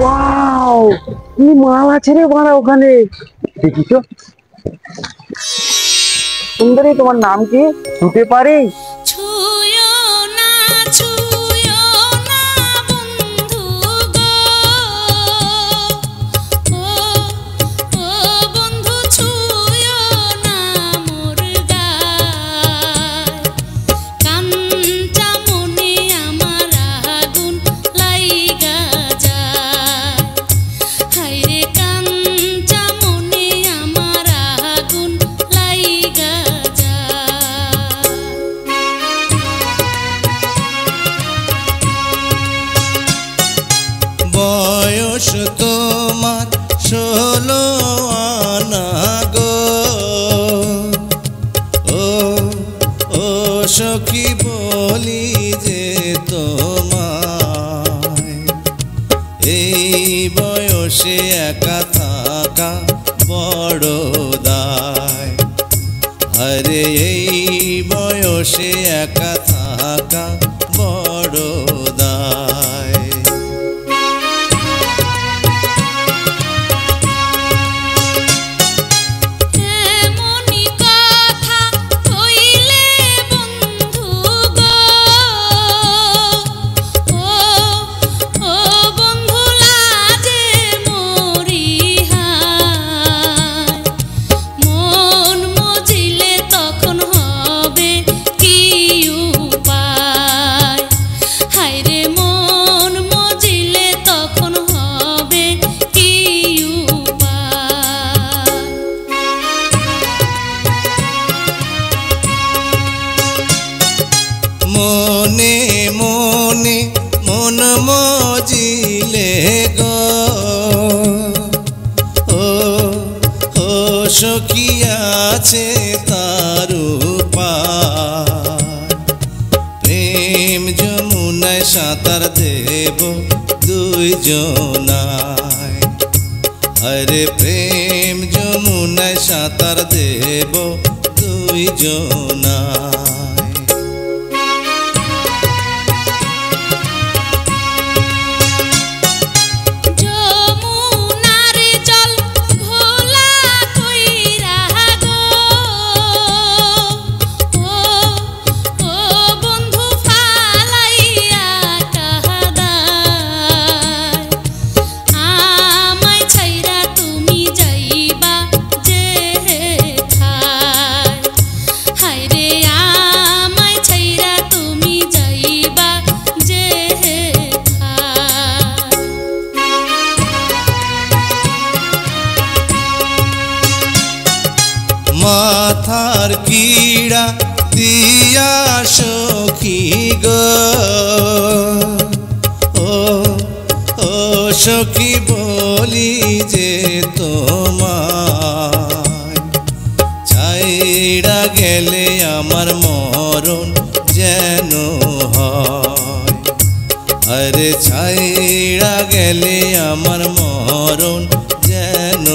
Wow, কি মাল আছে রে বাড়া ওখানে, দেখি তো। সুন্দরী, তোমার নাম কি শুনতে পারি? বয়স তোমার 16 আনা গো, ও সখী বলি যে তোমায়, এই বয়সে একা থাকা বড় দায়। আরে এই বয়সে একা থাকা বড় দায়। মনে মনে মন মজিলে গো, ও সখী আছে তার উপায়। প্রেম যমুনায় সাঁতার দেব দুইজনায়, আরে প্রেম যমুনায় সাঁতার দেব দুইজনায়। মাথার কিড়া দিয়া সখী গো, ও সখী বলি যে তোমায়, ছাইড়া গেলে আমার মরণ যেন হয়। আরে ছাইড়া গেলে আমার মরণ যেন